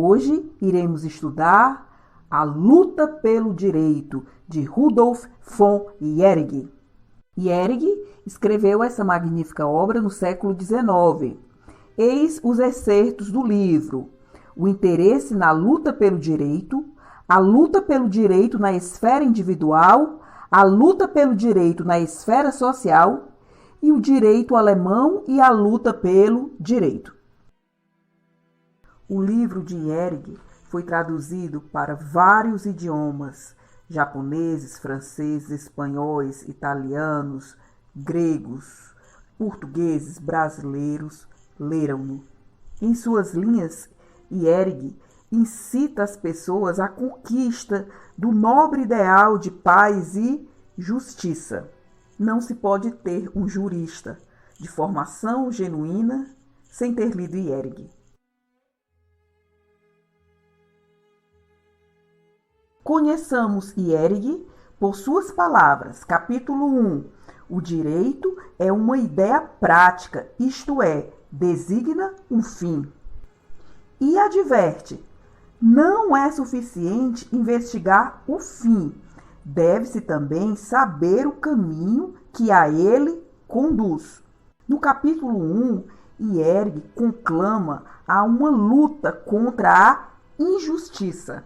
Hoje iremos estudar A Luta pelo Direito, de Rudolf von Jhering. Jhering escreveu essa magnífica obra no século XIX. Eis os excertos do livro: O interesse na luta pelo direito, a luta pelo direito na esfera individual, a luta pelo direito na esfera social e o direito alemão e a luta pelo direito. O livro de Jhering foi traduzido para vários idiomas: japoneses, franceses, espanhóis, italianos, gregos, portugueses, brasileiros leram-no. Em suas linhas, Jhering incita as pessoas à conquista do nobre ideal de paz e justiça. Não se pode ter um jurista de formação genuína sem ter lido Jhering. Conheçamos Jhering por suas palavras. Capítulo 1. O direito é uma ideia prática, isto é, designa um fim. E adverte: não é suficiente investigar o fim, deve-se também saber o caminho que a ele conduz. No capítulo 1, Jhering conclama a uma luta contra a injustiça.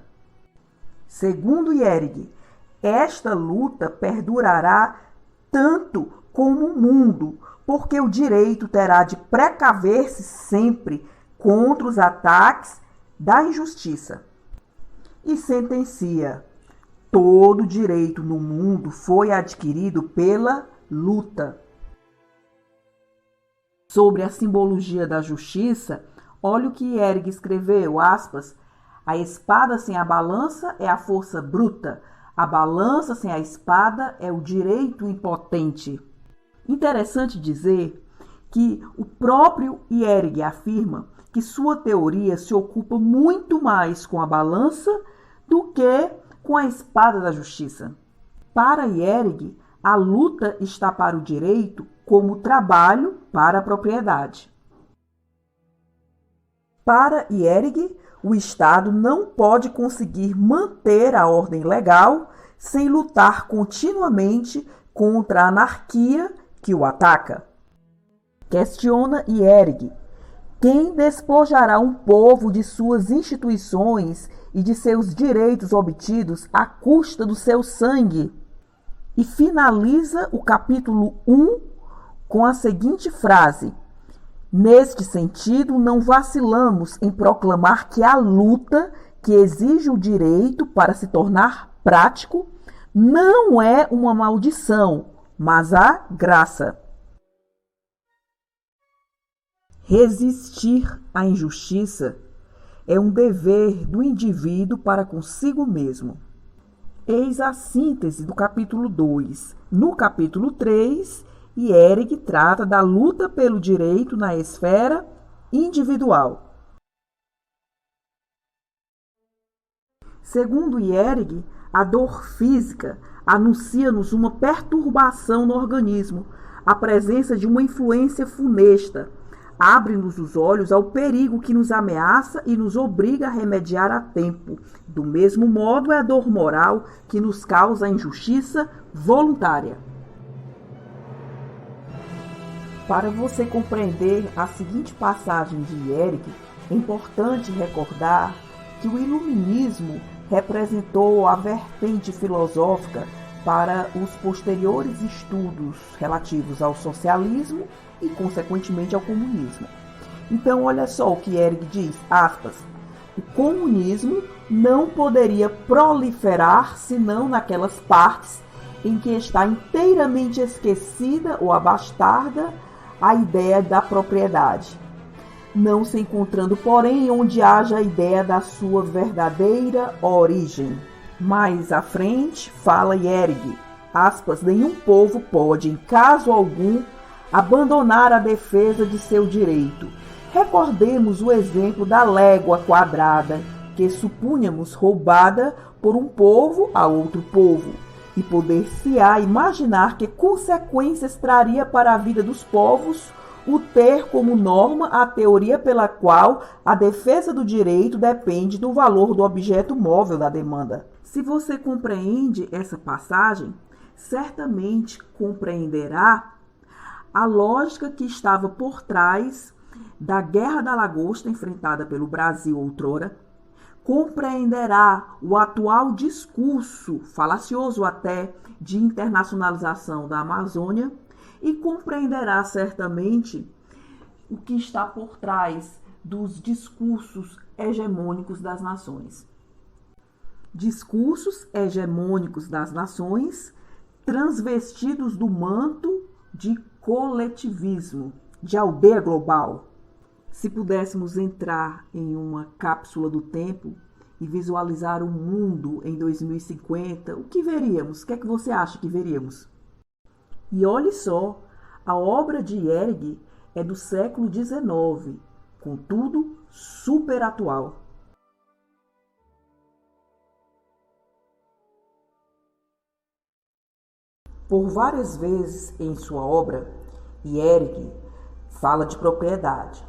Segundo Jhering, esta luta perdurará tanto como o mundo, porque o direito terá de precaver-se sempre contra os ataques da injustiça. E sentencia: todo direito no mundo foi adquirido pela luta. Sobre a simbologia da justiça, olha o que Jhering escreveu, aspas: a espada sem a balança é a força bruta. A balança sem a espada é o direito impotente. Interessante dizer que o próprio Jhering afirma que sua teoria se ocupa muito mais com a balança do que com a espada da justiça. Para Jhering, a luta está para o direito como trabalho para a propriedade. Para Jhering, o Estado não pode conseguir manter a ordem legal sem lutar continuamente contra a anarquia que o ataca. Questiona Jhering: quem despojará um povo de suas instituições e de seus direitos obtidos à custa do seu sangue? E finaliza o capítulo 1 com a seguinte frase: neste sentido, não vacilamos em proclamar que a luta que exige o direito para se tornar prático não é uma maldição, mas a graça. Resistir à injustiça é um dever do indivíduo para consigo mesmo. Eis a síntese do capítulo 2. No capítulo 3, Jhering trata da luta pelo direito na esfera individual. Segundo Jhering, a dor física anuncia-nos uma perturbação no organismo, a presença de uma influência funesta. Abre-nos os olhos ao perigo que nos ameaça e nos obriga a remediar a tempo. Do mesmo modo, é a dor moral que nos causa a injustiça voluntária. Para você compreender a seguinte passagem de Jhering, é importante recordar que o iluminismo representou a vertente filosófica para os posteriores estudos relativos ao socialismo e, consequentemente, ao comunismo. Então, olha só o que Jhering diz, aspas: o comunismo não poderia proliferar senão naquelas partes em que está inteiramente esquecida ou abastada a ideia da propriedade, não se encontrando, porém, onde haja a ideia da sua verdadeira origem. Mais à frente, fala Jhering, aspas: nenhum povo pode, em caso algum, abandonar a defesa de seu direito. Recordemos o exemplo da légua quadrada, que supunhamos roubada por um povo a outro povo, e poder-se-á imaginar que consequências traria para a vida dos povos o ter como norma a teoria pela qual a defesa do direito depende do valor do objeto móvel da demanda. Se você compreende essa passagem, certamente compreenderá a lógica que estava por trás da Guerra da Lagosta enfrentada pelo Brasil outrora, compreenderá o atual discurso, falacioso até, de internacionalização da Amazônia e compreenderá certamente o que está por trás dos discursos hegemônicos das nações. Discursos hegemônicos das nações transvestidos do manto de coletivismo, de aldeia global. Se pudéssemos entrar em uma cápsula do tempo e visualizar o mundo em 2050, o que veríamos? O que é que você acha que veríamos? E olhe só, a obra de Ehrig é do século XIX, contudo super atual. Por várias vezes em sua obra, Ehrig fala de propriedade.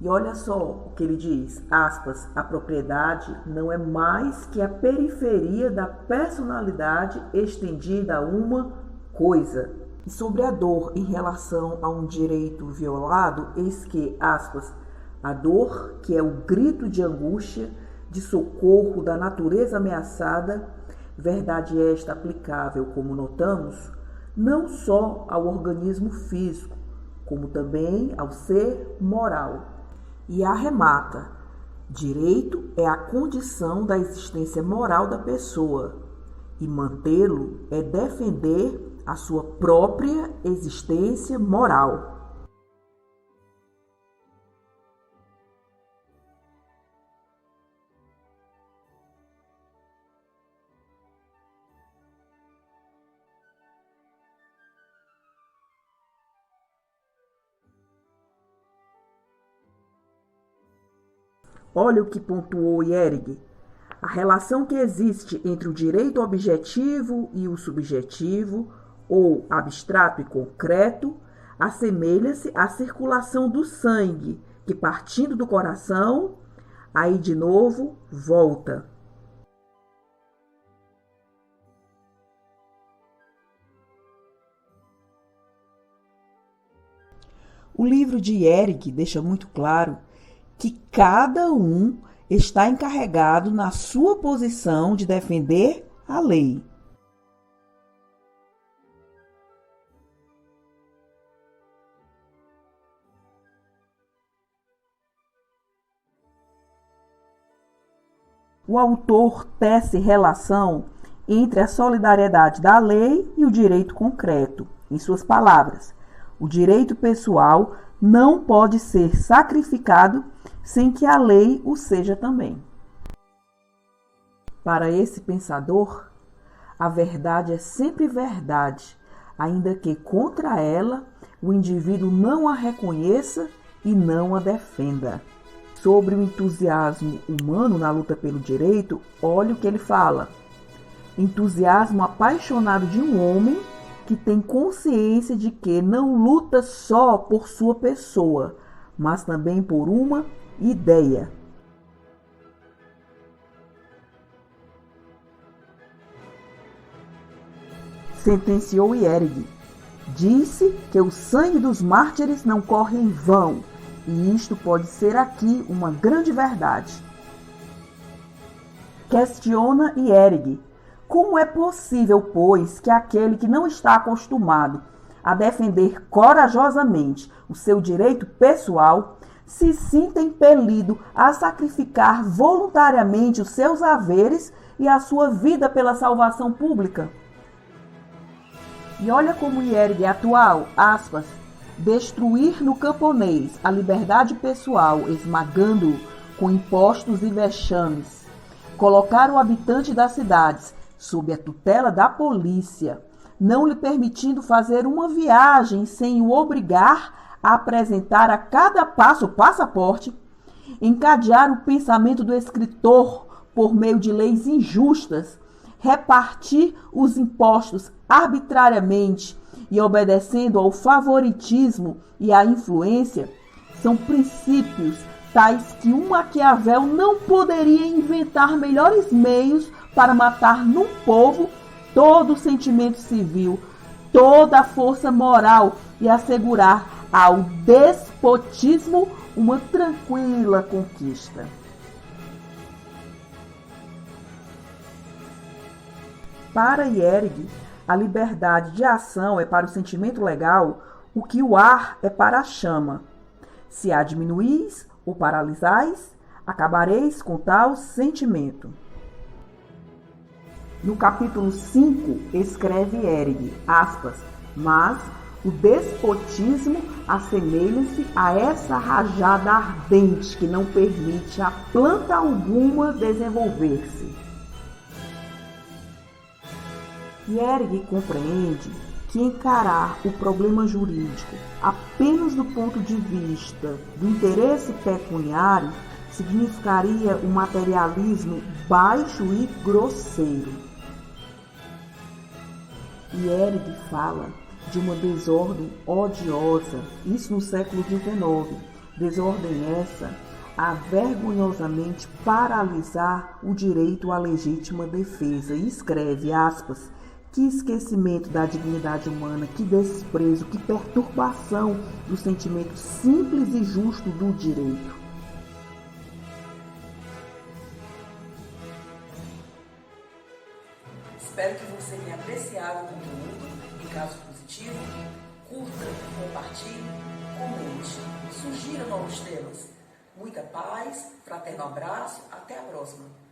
E olha só o que ele diz, aspas, a propriedade não é mais que a periferia da personalidade estendida a uma coisa. E sobre a dor em relação a um direito violado, eis que, aspas, a dor, que é o grito de angústia, de socorro da natureza ameaçada, verdade esta aplicável, como notamos, não só ao organismo físico, como também ao ser moral. E arremata, direito é a condição da existência moral da pessoa, e mantê-lo é defender a sua própria existência moral. Olha o que pontuou Ehrig. A relação que existe entre o direito objetivo e o subjetivo, ou abstrato e concreto, assemelha-se à circulação do sangue, que partindo do coração, aí de novo volta. O livro de Ehrig deixa muito claro que cada um está encarregado na sua posição de defender a lei. O autor tece relação entre a solidariedade da lei e o direito concreto. Em suas palavras, o direito pessoal não pode ser sacrificado sem que a lei o seja também. Para esse pensador, a verdade é sempre verdade, ainda que contra ela o indivíduo não a reconheça e não a defenda. Sobre o entusiasmo humano na luta pelo direito, olha o que ele fala. Entusiasmo apaixonado de um homem que tem consciência de que não luta só por sua pessoa, mas também por uma ideia. Sentenciou Ehrig. Disse que o sangue dos mártires não corre em vão, e isto pode ser aqui uma grande verdade. Questiona Ehrig. Como é possível, pois, que aquele que não está acostumado a defender corajosamente o seu direito pessoal se sinta impelido a sacrificar voluntariamente os seus haveres e a sua vida pela salvação pública? E olha como Ehrig é atual, aspas, destruir no camponês a liberdade pessoal, esmagando-o com impostos e vexames, colocar o habitante das cidades sob a tutela da polícia, não lhe permitindo fazer uma viagem sem o obrigar a apresentar a cada passo o passaporte, encadear o pensamento do escritor por meio de leis injustas, repartir os impostos arbitrariamente e obedecendo ao favoritismo e à influência, são princípios tais que um Maquiavel não poderia inventar melhores meios para matar num povo todo o sentimento civil, toda a força moral e assegurar ao despotismo uma tranquila conquista. Para Hierg, a liberdade de ação é para o sentimento legal o que o ar é para a chama. Se a diminuís ou paralisais, acabareis com tal sentimento. No capítulo 5, escreve Hierg, aspas, mas o despotismo assemelha-se a essa rajada ardente que não permite a planta alguma desenvolver-se. Hierg compreende que encarar o problema jurídico apenas do ponto de vista do interesse pecuniário significaria um materialismo baixo e grosseiro. Hierg fala de uma desordem odiosa, isso no século XIX, desordem essa a vergonhosamente paralisar o direito à legítima defesa, e escreve, aspas, que esquecimento da dignidade humana, que desprezo, que perturbação do sentimento simples e justo do direito. Espero que você tenha apreciado o conteúdo. Em caso positivo, curta, compartilhe, comente, sugira novos temas. Muita paz, fraterno abraço, até a próxima.